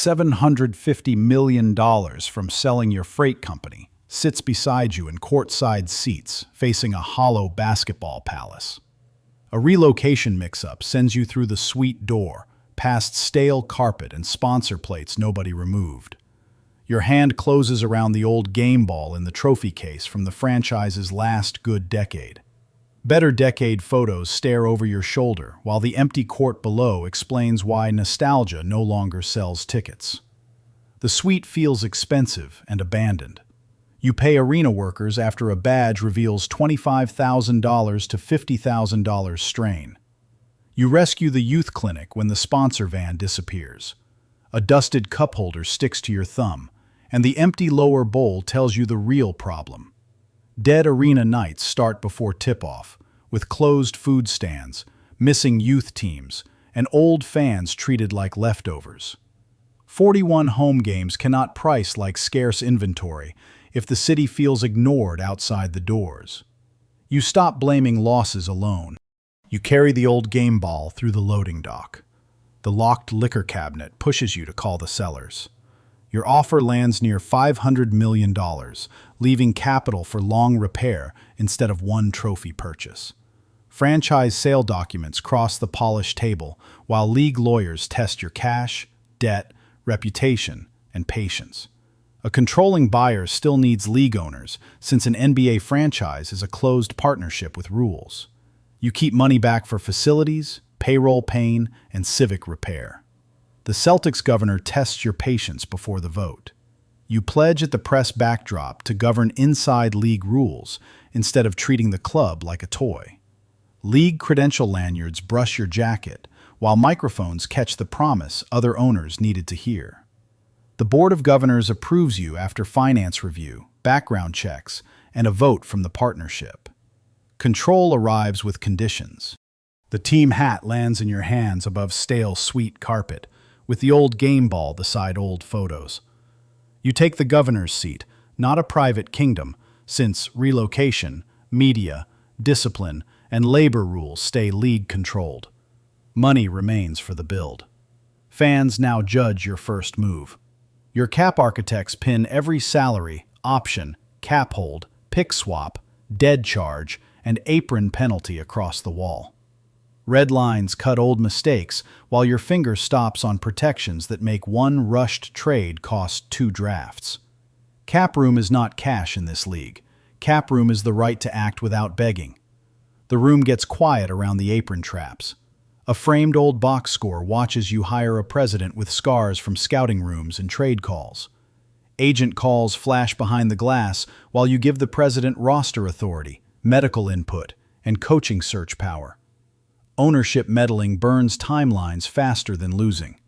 $750 million from selling your freight company sits beside you in courtside seats facing a hollow basketball palace. A relocation mix-up sends you through the suite door, past stale carpet and sponsor plates nobody removed. Your hand closes around the old game ball in the trophy case from the franchise's last good decade. Better decade photos stare over your shoulder, while the empty court below explains why nostalgia no longer sells tickets. The suite feels expensive and abandoned. You pay arena workers after a badge reveals $25,000 to $50,000 strain. You rescue the youth clinic when the sponsor van disappears. A dusted cup holder sticks to your thumb, and the empty lower bowl tells you the real problem. Dead arena nights start before tip-off, with closed food stands, missing youth teams, and old fans treated like leftovers. 41 home games cannot price like scarce inventory if the city feels ignored outside the doors. You stop blaming losses alone. You carry the old game ball through the loading dock. The locked liquor cabinet pushes you to call the sellers. Your offer lands near $500 million, leaving capital for long repair instead of one trophy purchase. Franchise sale documents cross the polished table, while league lawyers test your cash, debt, reputation, and patience. A controlling buyer still needs league owners, since an NBA franchise is a closed partnership with rules. You keep money back for facilities, payroll pain, and civic repair. The Celtics governor tests your patience before the vote. You pledge at the press backdrop to govern inside league rules instead of treating the club like a toy. League credential lanyards brush your jacket, while microphones catch the promise other owners needed to hear. The Board of Governors approves you after finance review, background checks, and a vote from the partnership. Control arrives with conditions. The team hat lands in your hands above stale suite carpet, with the old game ball beside old photos. You take the governor's seat, not a private kingdom, since relocation, media, discipline, and labor rules stay league-controlled. Money remains for the build. Fans now judge your first move. Your cap architects pin every salary, option, cap hold, pick swap, dead charge, and apron penalty across the wall. Red lines cut old mistakes, while your finger stops on protections that make one rushed trade cost 2 drafts. Cap room is not cash in this league. Cap room is the right to act without begging. The room gets quiet around the apron traps. A framed old box score watches you hire a president with scars from scouting rooms and trade calls. Agent calls flash behind the glass while you give the president roster authority, medical input, and coaching search power. Ownership meddling burns timelines faster than losing.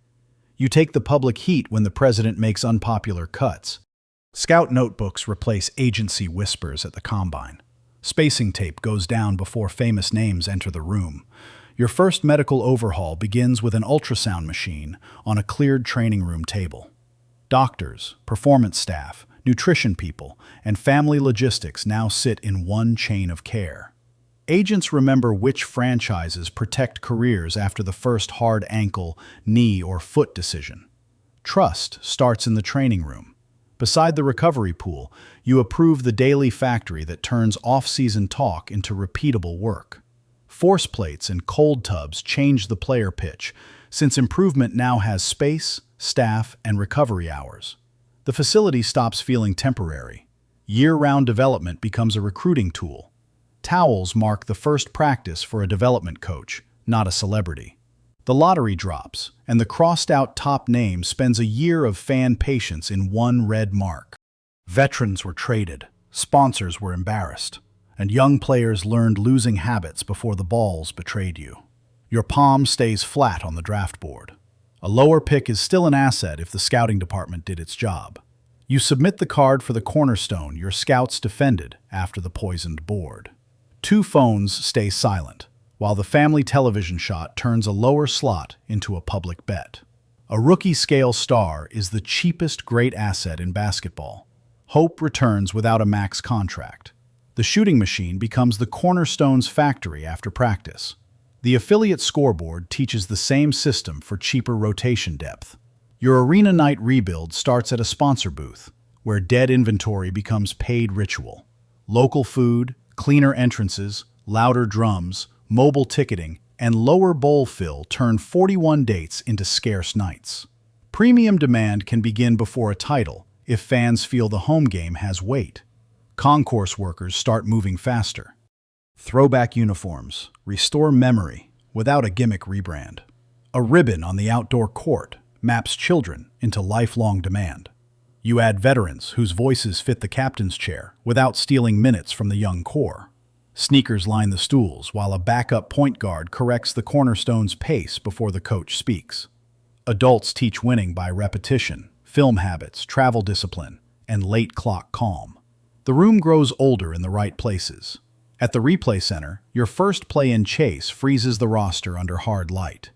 You take the public heat when the president makes unpopular cuts. Scout notebooks replace agency whispers at the combine. Spacing tape goes down before famous names enter the room. Your first medical overhaul begins with an ultrasound machine on a cleared training room table. Doctors, performance staff, nutrition people, and family logistics now sit in one chain of care. Agents remember which franchises protect careers after the first hard ankle, knee, or foot decision. Trust starts in the training room. Beside the recovery pool, you approve the daily factory that turns off-season talk into repeatable work. Force plates and cold tubs change the player pitch, since improvement now has space, staff, and recovery hours. The facility stops feeling temporary. Year-round development becomes a recruiting tool. Towels mark the first practice for a development coach, not a celebrity. The lottery drops, and the crossed-out top name spends a year of fan patience in one red mark. Veterans were traded, sponsors were embarrassed, and young players learned losing habits before the balls betrayed you. Your palm stays flat on the draft board. A lower pick is still an asset if the scouting department did its job. You submit the card for the cornerstone your scouts defended after the poisoned board. 2 phones stay silent, while the family television shot turns a lower slot into a public bet. A rookie-scale star is the cheapest great asset in basketball. Hope returns without a max contract. The shooting machine becomes the cornerstone's factory after practice. The affiliate scoreboard teaches the same system for cheaper rotation depth. Your arena night rebuild starts at a sponsor booth, where dead inventory becomes paid ritual. Local food, cleaner entrances, louder drums, mobile ticketing, and lower bowl fill turn 41 dates into scarce nights. Premium demand can begin before a title if fans feel the home game has weight. Concourse workers start moving faster. Throwback uniforms restore memory without a gimmick rebrand. A ribbon on the outdoor court maps children into lifelong demand. You add veterans whose voices fit the captain's chair without stealing minutes from the young core. Sneakers line the stools while a backup point guard corrects the cornerstone's pace before the coach speaks. Adults teach winning by repetition, film habits, travel discipline, and late clock calm. The room grows older in the right places. At the replay center, your first play-in chase freezes the roster under hard light.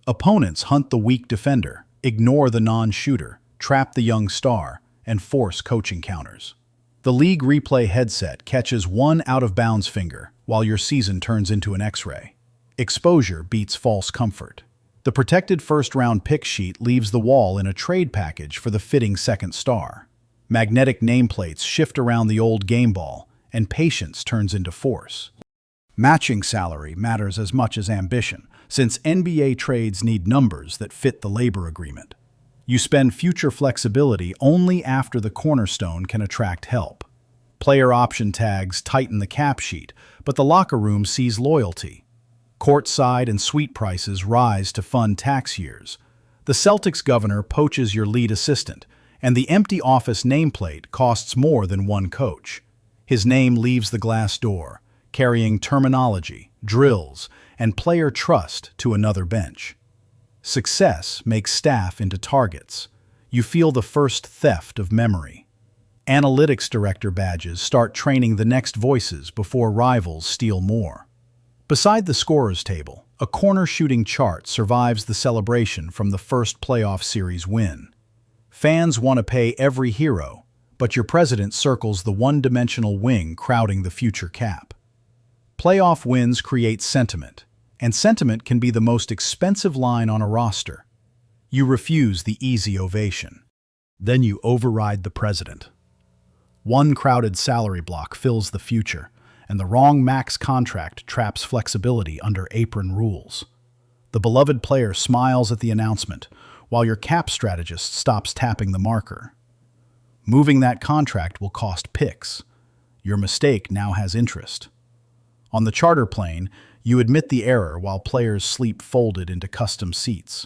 Opponents hunt the weak defender, ignore the non-shooter, trap the young star, and force coaching counters. The league replay headset catches one out-of-bounds finger while your season turns into an X-ray. Exposure beats false comfort. The protected first-round pick sheet leaves the wall in a trade package for the fitting second star. Magnetic nameplates shift around the old game ball, and patience turns into force. Matching salary matters as much as ambition, since NBA trades need numbers that fit the labor agreement. You spend future flexibility only after the cornerstone can attract help. Player option tags tighten the cap sheet, but the locker room sees loyalty. Courtside and suite prices rise to fund tax years. The Celtics governor poaches your lead assistant, and the empty office nameplate costs more than one coach. His name leaves the glass door, carrying terminology, drills, and player trust to another bench. Success makes staff into targets. You feel the first theft of memory. Analytics director badges start training the next voices before rivals steal more. Beside the scorer's table, a corner shooting chart survives the celebration from the first playoff series win. Fans want to pay every hero, but your president circles the one-dimensional wing crowding the future cap. Playoff wins create sentiment, and sentiment can be the most expensive line on a roster. You refuse the easy ovation. Then you override the president. One crowded salary block fills the future, and the wrong max contract traps flexibility under apron rules. The beloved player smiles at the announcement, while your cap strategist stops tapping the marker. Moving that contract will cost picks. Your mistake now has interest. On the charter plane, you admit the error while players sleep folded into custom seats.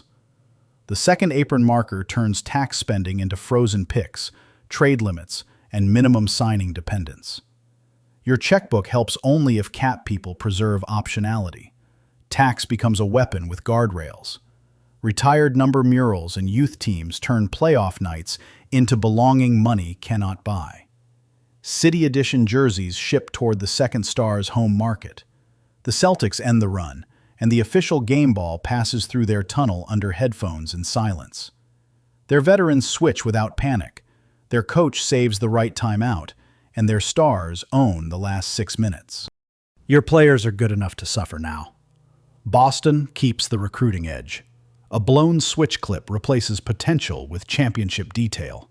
The second apron marker turns tax spending into frozen picks, trade limits, and minimum signing dependence. Your checkbook helps only if cap people preserve optionality. Tax becomes a weapon with guardrails. Retired number murals and youth teams turn playoff nights into belonging money cannot buy. City Edition jerseys ship toward the second star's home market. The Celtics end the run, and the official game ball passes through their tunnel under headphones in silence. Their veterans switch without panic. Their coach saves the right timeout, and their stars own the last 6 minutes. Your players are good enough to suffer now. Boston keeps the recruiting edge. A blown switch clip replaces potential with championship detail.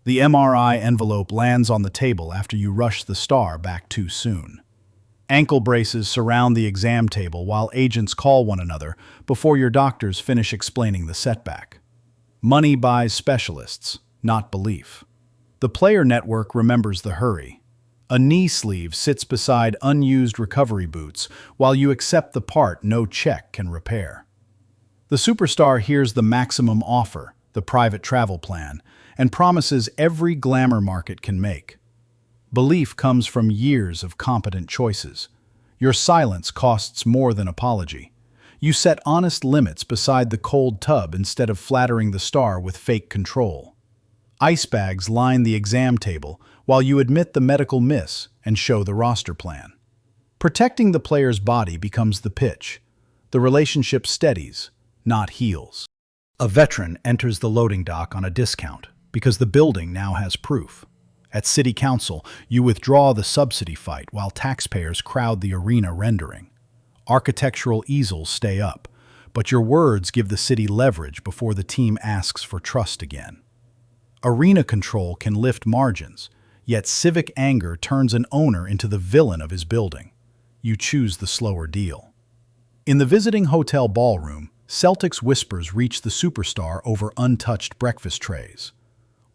The MRI envelope lands on the table after you rush the star back too soon. Ankle braces surround the exam table while agents call one another before your doctors finish explaining the setback. Money buys specialists, not belief. The player network remembers the hurry. A knee sleeve sits beside unused recovery boots while you accept the part no check can repair. The superstar hears the maximum offer, the private travel plan, and promises every glamour market can make. Belief comes from years of competent choices. Your silence costs more than apology. You set honest limits beside the cold tub instead of flattering the star with fake control. Ice bags line the exam table while you admit the medical miss and show the roster plan. Protecting the player's body becomes the pitch. The relationship steadies, not heals. A veteran enters the loading dock on a discount because the building now has proof. At City Council, you withdraw the subsidy fight while taxpayers crowd the arena rendering. Architectural easels stay up, but your words give the city leverage before the team asks for trust again. Arena control can lift margins, yet civic anger turns an owner into the villain of his building. You choose the slower deal. In the visiting hotel ballroom, Celtics whispers reach the superstar over untouched breakfast trays.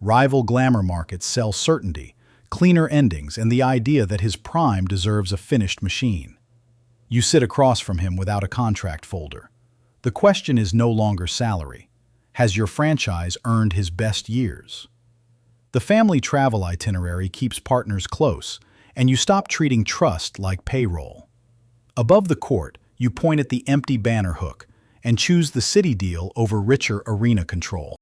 Rival glamour markets sell certainty, cleaner endings, and the idea that his prime deserves a finished machine. You sit across from him without a contract folder. The question is no longer salary. Has your franchise earned his best years? The family travel itinerary keeps partners close, and you stop treating trust like payroll. Above the court, you point at the empty banner hook and choose the city deal over richer arena control.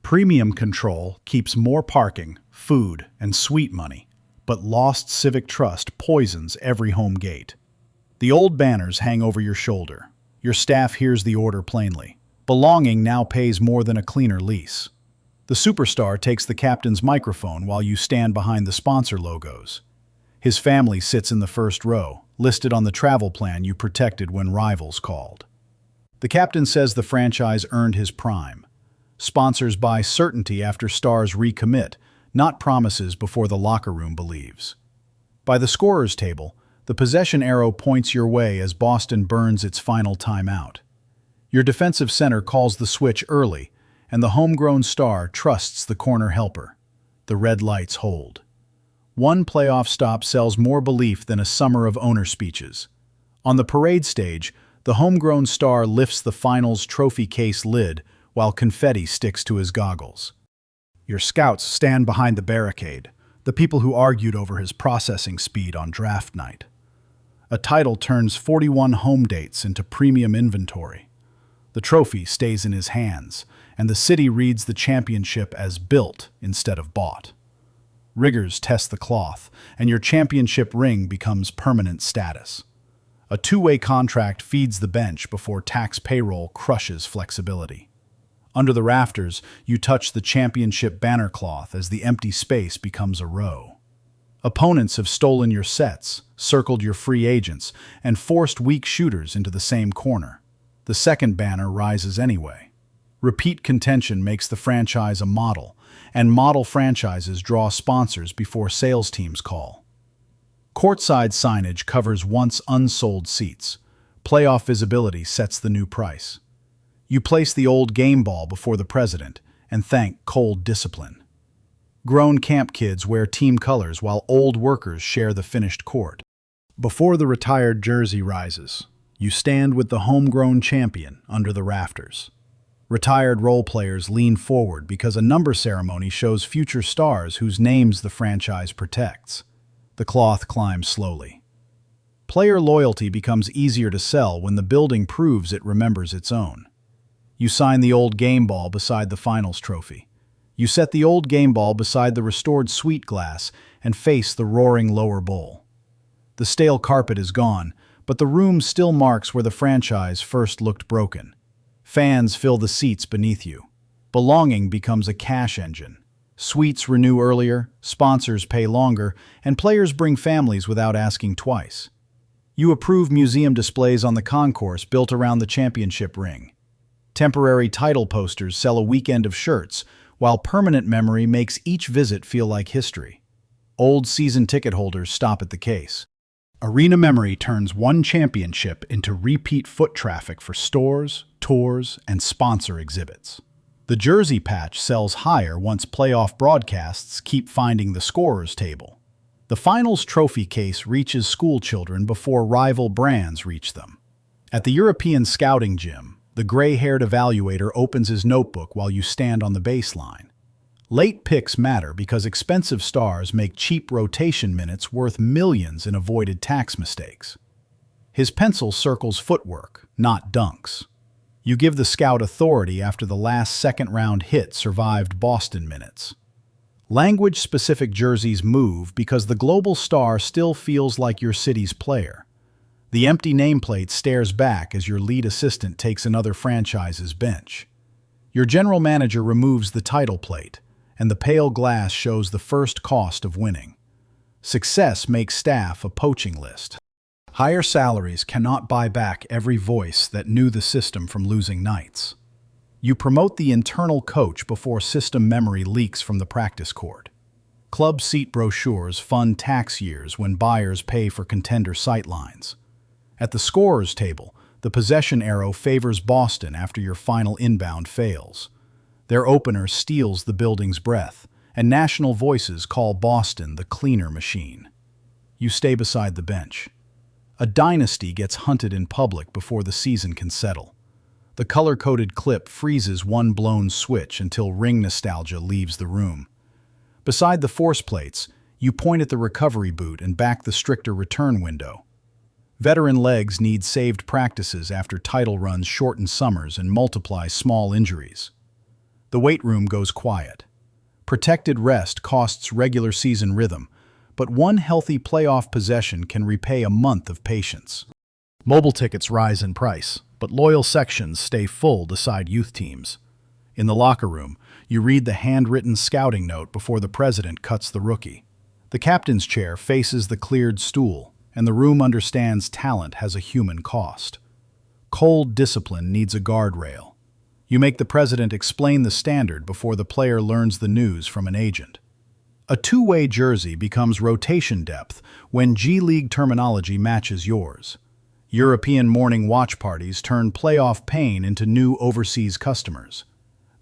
Premium control keeps more parking, food, and suite money, but lost civic trust poisons every home gate. The old banners hang over your shoulder. Your staff hears the order plainly. Belonging now pays more than a cleaner lease. The superstar takes the captain's microphone while you stand behind the sponsor logos. His family sits in the first row, listed on the travel plan you protected when rivals called. The captain says the franchise earned his prime. Sponsors buy certainty after stars recommit, not promises before the locker room believes. By the scorer's table, the possession arrow points your way as Boston burns its final timeout. Your defensive center calls the switch early, and the homegrown star trusts the corner helper. The red lights hold. One playoff stop sells more belief than a summer of owner speeches. On the parade stage, the homegrown star lifts the finals trophy case lid while confetti sticks to his goggles. Your scouts stand behind the barricade, the people who argued over his processing speed on draft night. A title turns 41 home dates into premium inventory. The trophy stays in his hands, and the city reads the championship as built instead of bought. Riggers test the cloth, and your championship ring becomes permanent status. A two-way contract feeds the bench before tax payroll crushes flexibility. Under the rafters, you touch the championship banner cloth as the empty space becomes a row. Opponents have stolen your sets, circled your free agents, and forced weak shooters into the same corner. The second banner rises anyway. Repeat contention makes the franchise a model, and model franchises draw sponsors before sales teams call. Courtside signage covers once unsold seats. Playoff visibility sets the new price. You place the old game ball before the president and thank cold discipline. Grown camp kids wear team colors while old workers share the finished court. Before the retired jersey rises, you stand with the homegrown champion under the rafters. Retired role players lean forward because a number ceremony shows future stars whose names the franchise protects. The cloth climbs slowly. Player loyalty becomes easier to sell when the building proves it remembers its own. You sign the old game ball beside the finals trophy. You set the old game ball beside the restored sweet glass and face the roaring lower bowl. The stale carpet is gone, but the room still marks where the franchise first looked broken. Fans fill the seats beneath you. Belonging becomes a cash engine. Suites renew earlier, sponsors pay longer, and players bring families without asking twice. You approve museum displays on the concourse built around the championship ring. Temporary title posters sell a weekend of shirts, while permanent memory makes each visit feel like history. Old season ticket holders stop at the case. Arena memory turns one championship into repeat foot traffic for stores, tours, and sponsor exhibits. The jersey patch sells higher once playoff broadcasts keep finding the scorer's table. The finals trophy case reaches schoolchildren before rival brands reach them. At the European scouting gym, the gray-haired evaluator opens his notebook while you stand on the baseline. Late picks matter because expensive stars make cheap rotation minutes worth millions in avoided tax mistakes. His pencil circles footwork, not dunks. You give the scout authority after the last second-round hit survived Boston minutes. Language-specific jerseys move because the global star still feels like your city's player. The empty nameplate stares back as your lead assistant takes another franchise's bench. Your general manager removes the title plate, and the pale glass shows the first cost of winning. Success makes staff a poaching list. Higher salaries cannot buy back every voice that knew the system from losing nights. You promote the internal coach before system memory leaks from the practice court. Club seat brochures fund tax years when buyers pay for contender sightlines. At the scorer's table, the possession arrow favors Boston after your final inbound fails. Their opener steals the building's breath, and national voices call Boston the cleaner machine. You stay beside the bench. A dynasty gets hunted in public before the season can settle. The color-coded clip freezes one blown switch until ring nostalgia leaves the room. Beside the force plates, you point at the recovery boot and back the stricter return window. Veteran legs need saved practices after title runs shorten summers and multiply small injuries. The weight room goes quiet. Protected rest costs regular season rhythm, but one healthy playoff possession can repay a month of patience. Mobile tickets rise in price, but loyal sections stay full to side youth teams. In the locker room, you read the handwritten scouting note before the president cuts the rookie. The captain's chair faces the cleared stool, and the room understands talent has a human cost. Cold discipline needs a guardrail. You make the president explain the standard before the player learns the news from an agent. A two-way jersey becomes rotation depth when G League terminology matches yours. European morning watch parties turn playoff pain into new overseas customers.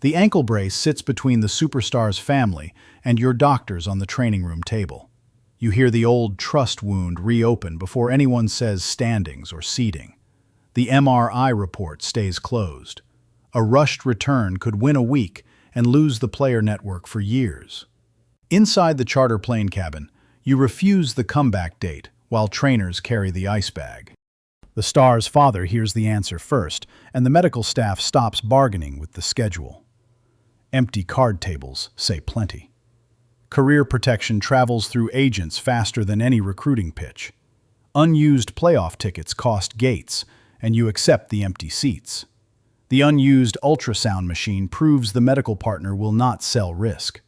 The ankle brace sits between the superstar's family and your doctors on the training room table. You hear the old trust wound reopen before anyone says standings or seating. The MRI report stays closed. A rushed return could win a week and lose the player network for years. Inside the charter plane cabin, you refuse the comeback date while trainers carry the ice bag. The star's father hears the answer first, and the medical staff stops bargaining with the schedule. Empty card tables say plenty. Career protection travels through agents faster than any recruiting pitch. Unused playoff tickets cost gates, and you accept the empty seats. The unused ultrasound machine proves the medical partner will not sell risk.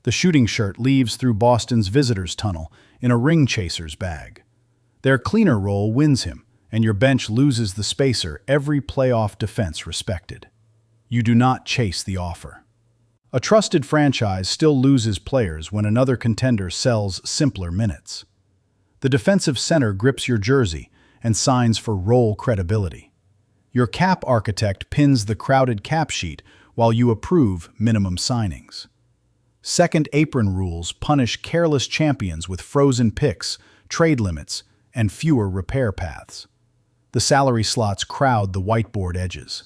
The shooting shirt leaves through Boston's visitors' tunnel in a ring chaser's bag. Their cleaner role wins him, and your bench loses the spacer every playoff defense respected. You do not chase the offer. A trusted franchise still loses players when another contender sells simpler minutes. The defensive center grips your jersey and signs for role credibility. Your cap architect pins the crowded cap sheet while you approve minimum signings. Second apron rules punish careless champions with frozen picks, trade limits, and fewer repair paths. The salary slots crowd the whiteboard edges.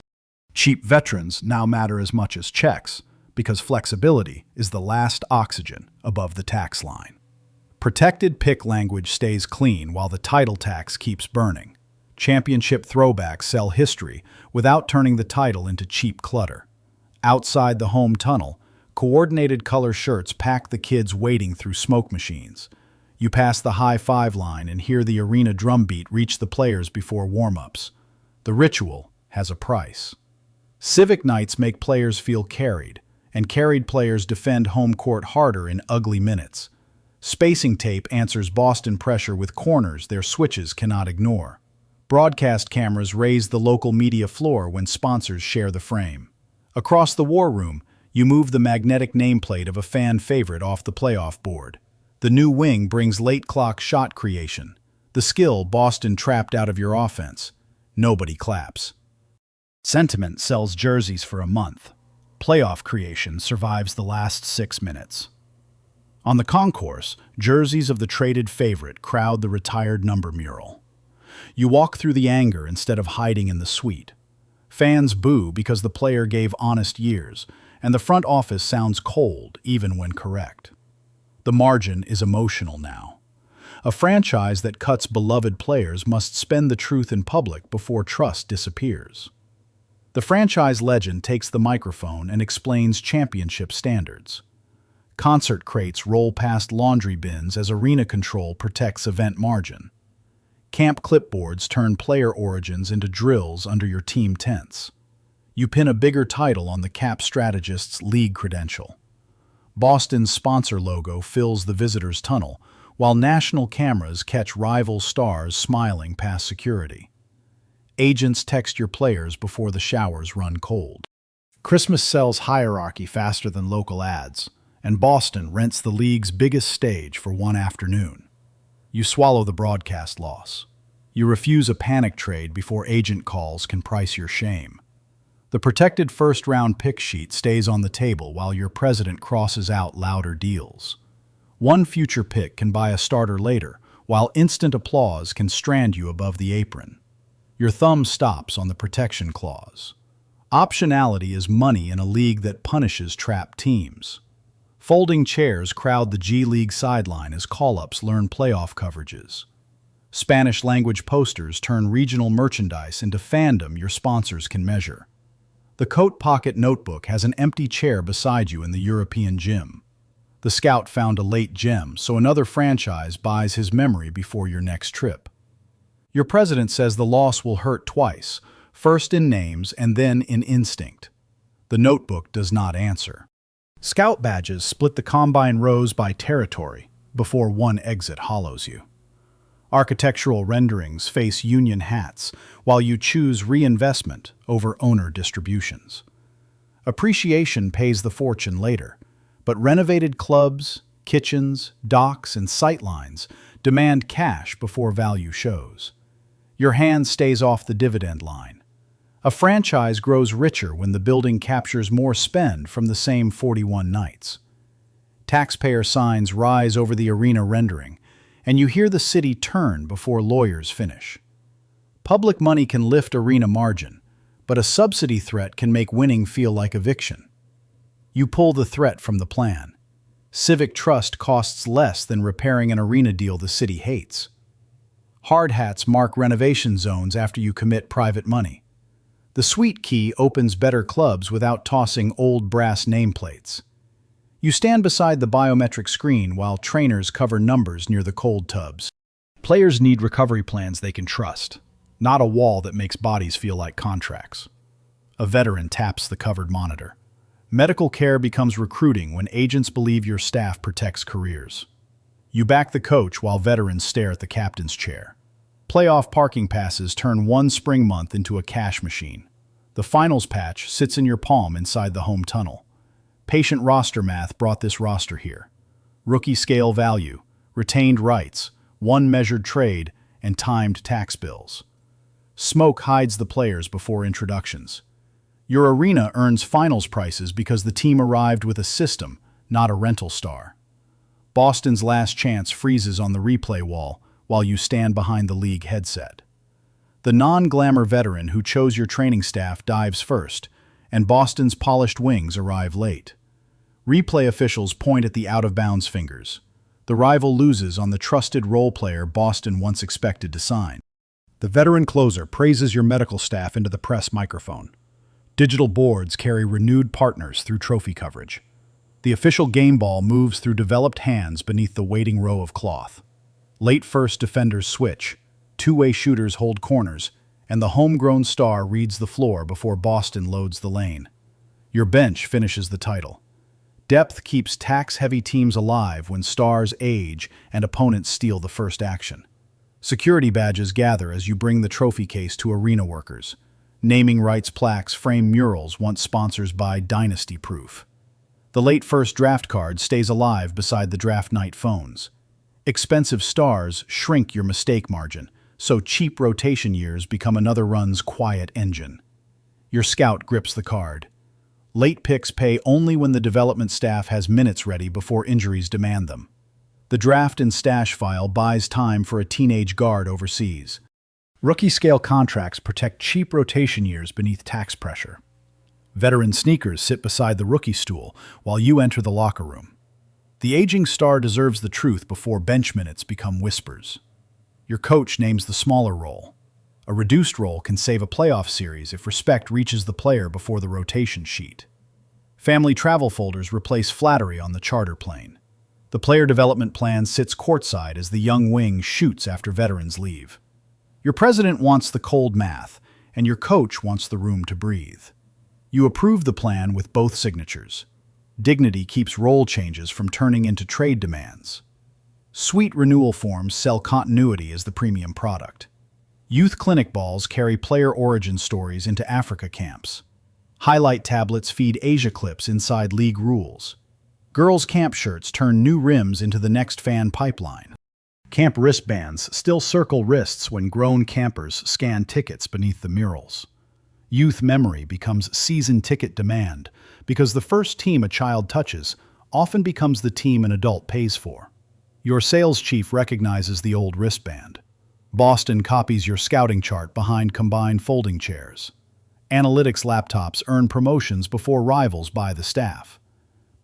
Cheap veterans now matter as much as checks, because flexibility is the last oxygen above the tax line. Protected pick language stays clean while the title tax keeps burning. Championship throwbacks sell history without turning the title into cheap clutter. Outside the home tunnel, coordinated color shirts pack the kids wading through smoke machines. You pass the high-five line and hear the arena drumbeat reach the players before warm-ups. The ritual has a price. Civic nights make players feel carried, and carried players defend home court harder in ugly minutes. Spacing tape answers Boston pressure with corners their switches cannot ignore. Broadcast cameras raise the local media floor when sponsors share the frame. Across the war room, you move the magnetic nameplate of a fan favorite off the playoff board. The new wing brings late clock shot creation, the skill Boston trapped out of your offense. Nobody claps. Sentiment sells jerseys for a month. Playoff creation survives the last 6 minutes. On the concourse, jerseys of the traded favorite crowd the retired number mural. You walk through the anger instead of hiding in the suite. Fans boo because the player gave honest years, and the front office sounds cold even when correct. The margin is emotional now. A franchise that cuts beloved players must spend the truth in public before trust disappears. The franchise legend takes the microphone and explains championship standards. Concert crates roll past laundry bins as arena control protects event margin. Camp clipboards turn player origins into drills under your team tents. You pin a bigger title on the cap strategist's league credential. Boston's sponsor logo fills the visitors' tunnel, while national cameras catch rival stars smiling past security. Agents text your players before the showers run cold. Christmas sells hierarchy faster than local ads, and Boston rents the league's biggest stage for one afternoon. You swallow the broadcast loss. You refuse a panic trade before agent calls can price your shame. The protected first-round pick sheet stays on the table while your president crosses out louder deals. One future pick can buy a starter later, while instant applause can strand you above the apron. Your thumb stops on the protection clause. Optionality is money in a league that punishes trapped teams. Folding chairs crowd the G League sideline as call-ups learn playoff coverages. Spanish-language posters turn regional merchandise into fandom your sponsors can measure. The coat pocket notebook has an empty chair beside you in the European gym. The scout found a late gem, so another franchise buys his memory before your next trip. Your president says the loss will hurt twice, first in names and then in instinct. The notebook does not answer. Scout badges split the combine rows by territory before one exit hollows you. Architectural renderings face union hats while you choose reinvestment over owner distributions. Appreciation pays the fortune later, but renovated clubs, kitchens, docks, and sightlines demand cash before value shows. Your hand stays off the dividend line. A franchise grows richer when the building captures more spend from the same 41 nights. Taxpayer signs rise over the arena rendering, and you hear the city turn before lawyers finish. Public money can lift arena margin, but a subsidy threat can make winning feel like eviction. You pull the threat from the plan. Civic trust costs less than repairing an arena deal the city hates. Hard hats mark renovation zones after you commit private money. The sweet key opens better clubs without tossing old brass nameplates. You stand beside the biometric screen while trainers cover numbers near the cold tubs. Players need recovery plans they can trust, not a wall that makes bodies feel like contracts. A veteran taps the covered monitor. Medical care becomes recruiting when agents believe your staff protects careers. You back the coach while veterans stare at the captain's chair. Playoff parking passes turn one spring month into a cash machine. The finals patch sits in your palm inside the home tunnel. Patient roster math brought this roster here. Rookie scale value, retained rights, one measured trade, and timed tax bills. Smoke hides the players before introductions. Your arena earns finals prices because the team arrived with a system, not a rental star. Boston's last chance freezes on the replay wall while you stand behind the league headset. The non-glamour veteran who chose your training staff dives first, and Boston's polished wings arrive late. Replay officials point at the out-of-bounds fingers. The rival loses on the trusted role player Boston once expected to sign. The veteran closer praises your medical staff into the press microphone. Digital boards carry renewed partners through trophy coverage. The official game ball moves through developed hands beneath the waiting row of cloth. Late first defenders switch, two-way shooters hold corners, and the homegrown star reads the floor before Boston loads the lane. Your bench finishes the title. Depth keeps tax-heavy teams alive when stars age and opponents steal the first action. Security badges gather as you bring the trophy case to arena workers. Naming rights plaques frame murals once sponsors buy Dynasty Proof. The late first draft card stays alive beside the draft night phones. Expensive stars shrink your mistake margin, so cheap rotation years become another run's quiet engine. Your scout grips the card. Late picks pay only when the development staff has minutes ready before injuries demand them. The draft and stash file buys time for a teenage guard overseas. Rookie-scale contracts protect cheap rotation years beneath tax pressure. Veteran sneakers sit beside the rookie stool while you enter the locker room. The aging star deserves the truth before bench minutes become whispers. Your coach names the smaller role. A reduced role can save a playoff series if respect reaches the player before the rotation sheet. Family travel folders replace flattery on the charter plane. The player development plan sits courtside as the young wing shoots after veterans leave. Your president wants the cold math, and your coach wants the room to breathe. You approve the plan with both signatures. Dignity keeps role changes from turning into trade demands. Suite renewal forms sell continuity as the premium product. Youth clinic balls carry player origin stories into Africa camps. Highlight tablets feed Asia clips inside league rules. Girls' camp shirts turn new rims into the next fan pipeline. Camp wristbands still circle wrists when grown campers scan tickets beneath the murals. Youth memory becomes season ticket demand because the first team a child touches often becomes the team an adult pays for. Your sales chief recognizes the old wristband. Boston copies your scouting chart behind combined folding chairs. Analytics laptops earn promotions before rivals buy the staff.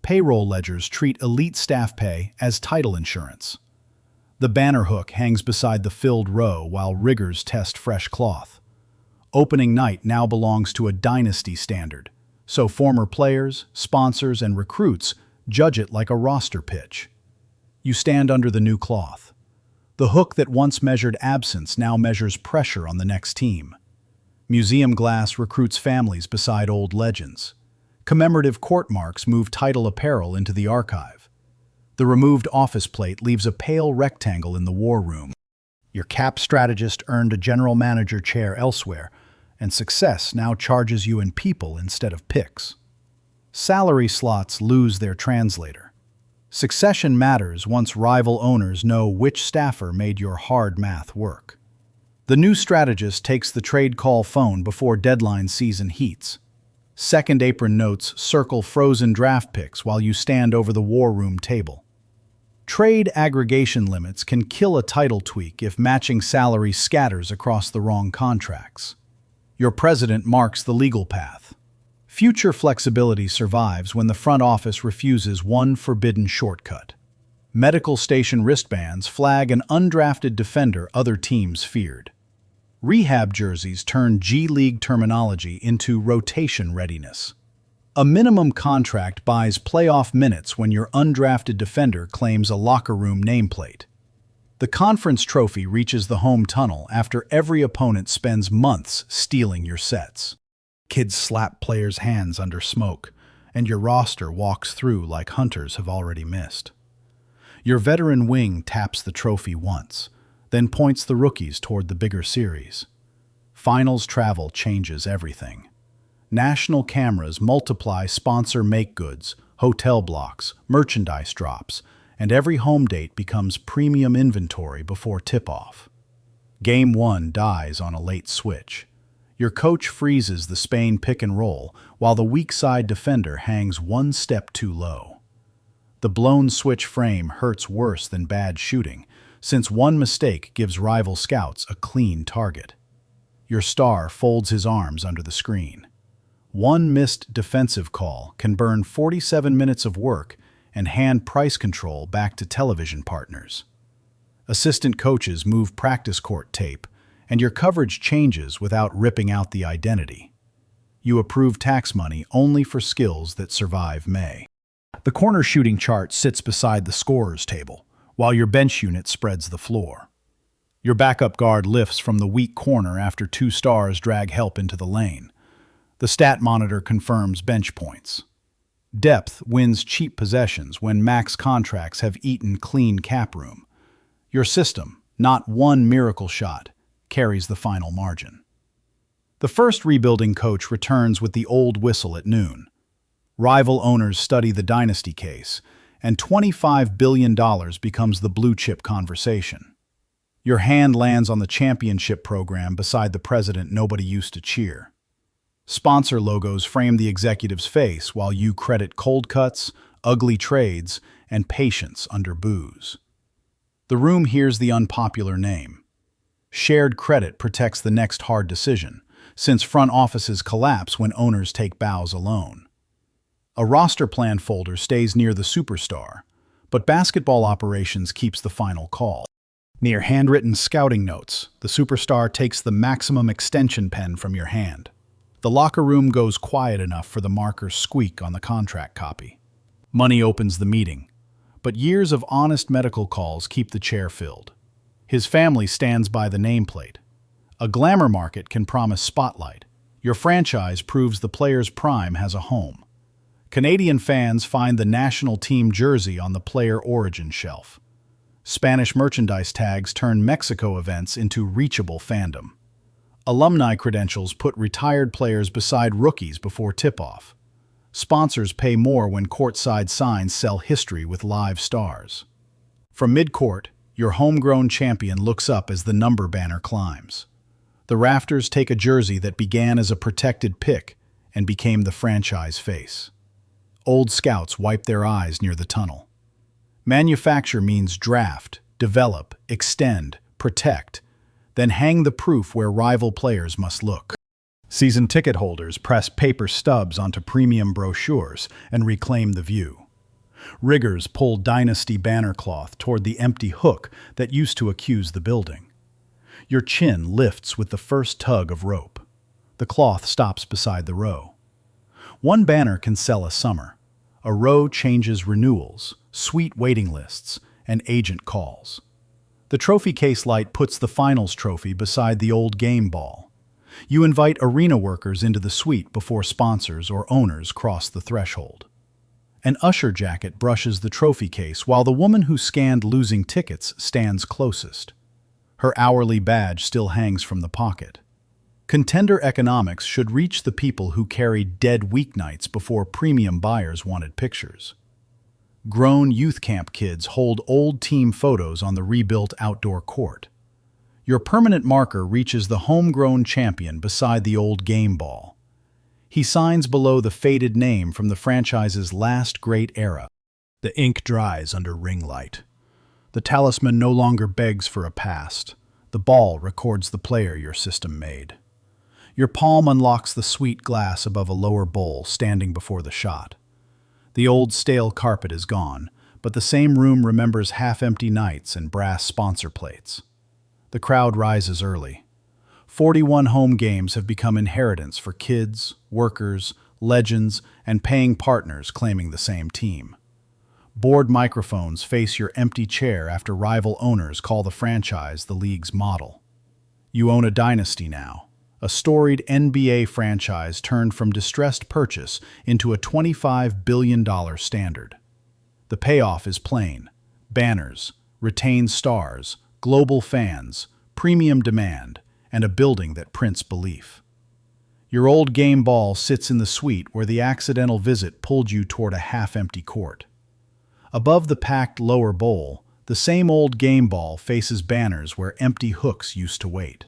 Payroll ledgers treat elite staff pay as title insurance. The banner hook hangs beside the filled row while riggers test fresh cloth. Opening night now belongs to a dynasty standard, so former players, sponsors, and recruits judge it like a roster pitch. You stand under the new cloth. The hook that once measured absence now measures pressure on the next team. Museum glass recruits families beside old legends. Commemorative court marks move title apparel into the archive. The removed office plate leaves a pale rectangle in the war room. Your cap strategist earned a general manager chair elsewhere, and success now charges you in people instead of picks. Salary slots lose their translator. Succession matters once rival owners know which staffer made your hard math work. The new strategist takes the trade call phone before deadline season heats. Second apron notes circle frozen draft picks while you stand over the war room table. Trade aggregation limits can kill a title tweak if matching salary scatters across the wrong contracts. Your president marks the legal path. Future flexibility survives when the front office refuses one forbidden shortcut. Medical station wristbands flag an undrafted defender other teams feared. Rehab jerseys turn G League terminology into rotation readiness. A minimum contract buys playoff minutes when your undrafted defender claims a locker room nameplate. The conference trophy reaches the home tunnel after every opponent spends months stealing your sets. Kids slap players' hands under smoke, and your roster walks through like hunters have already missed. Your veteran wing taps the trophy once, then points the rookies toward the bigger series. Finals travel changes everything. National cameras multiply sponsor make-goods, hotel blocks, merchandise drops, and every home date becomes premium inventory before tip-off. Game 1 dies on a late switch. Your coach freezes the Spain pick and roll while the weak side defender hangs one step too low. The blown switch frame hurts worse than bad shooting, since one mistake gives rival scouts a clean target. Your star folds his arms under the screen. One missed defensive call can burn 47 minutes of work and hand price control back to television partners. Assistant coaches move practice court tape, and your coverage changes without ripping out the identity. You approve tax money only for skills that survive May. The corner shooting chart sits beside the scorer's table, while your bench unit spreads the floor. Your backup guard lifts from the weak corner after 2 stars drag help into the lane. The stat monitor confirms bench points. Depth wins cheap possessions when max contracts have eaten clean cap room. Your system, not one miracle shot, carries the final margin. The first rebuilding coach returns with the old whistle at noon. Rival owners study the dynasty case, and $25 billion becomes the blue-chip conversation. Your hand lands on the championship program beside the president nobody used to cheer. Sponsor logos frame the executive's face while you credit cold cuts, ugly trades, and patience under booze. The room hears the unpopular name. Shared credit protects the next hard decision, since front offices collapse when owners take bows alone. A roster plan folder stays near the superstar, but basketball operations keeps the final call. Near handwritten scouting notes, the superstar takes the maximum extension pen from your hand. The locker room goes quiet enough for the marker's squeak on the contract copy. Money opens the meeting, but years of honest medical calls keep the chair filled. His family stands by the nameplate. A glamour market can promise spotlight. Your franchise proves the player's prime has a home. Canadian fans find the national team jersey on the player origin shelf. Spanish merchandise tags turn Mexico events into reachable fandom. Alumni credentials put retired players beside rookies before tip-off. Sponsors pay more when courtside signs sell history with live stars. From mid-court, your homegrown champion looks up as the number banner climbs. The rafters take a jersey that began as a protected pick and became the franchise face. Old scouts wipe their eyes near the tunnel. Manufacture means draft, develop, extend, protect, then hang the proof where rival players must look. Season ticket holders press paper stubs onto premium brochures and reclaim the view. Riggers pull dynasty banner cloth toward the empty hook that used to accuse the building. Your chin lifts with the first tug of rope. The cloth stops beside the row. One banner can sell a summer. A row changes renewals, suite waiting lists, and agent calls. The trophy case light puts the finals trophy beside the old game ball. You invite arena workers into the suite before sponsors or owners cross the threshold. An usher jacket brushes the trophy case while the woman who scanned losing tickets stands closest. Her hourly badge still hangs from the pocket. Contender economics should reach the people who carried dead weeknights before premium buyers wanted pictures. Grown youth camp kids hold old team photos on the rebuilt outdoor court. Your permanent marker reaches the homegrown champion beside the old game ball. He signs below the faded name from the franchise's last great era. The ink dries under ring light. The talisman no longer begs for a past. The ball records the player your system made. Your palm unlocks the sweet glass above a lower bowl standing before the shot. The old stale carpet is gone, but the same room remembers half-empty nights and brass sponsor plates. The crowd rises early. 41 home games have become inheritance for kids, workers, legends, and paying partners claiming the same team. Board microphones face your empty chair after rival owners call the franchise the league's model. You own a dynasty now, a storied NBA franchise turned from distressed purchase into a $25 billion standard. The payoff is plain: banners, retained stars, global fans, premium demand, and a building that prints belief. Your old game ball sits in the suite where the accidental visit pulled you toward a half-empty court. Above the packed lower bowl, the same old game ball faces banners where empty hooks used to wait.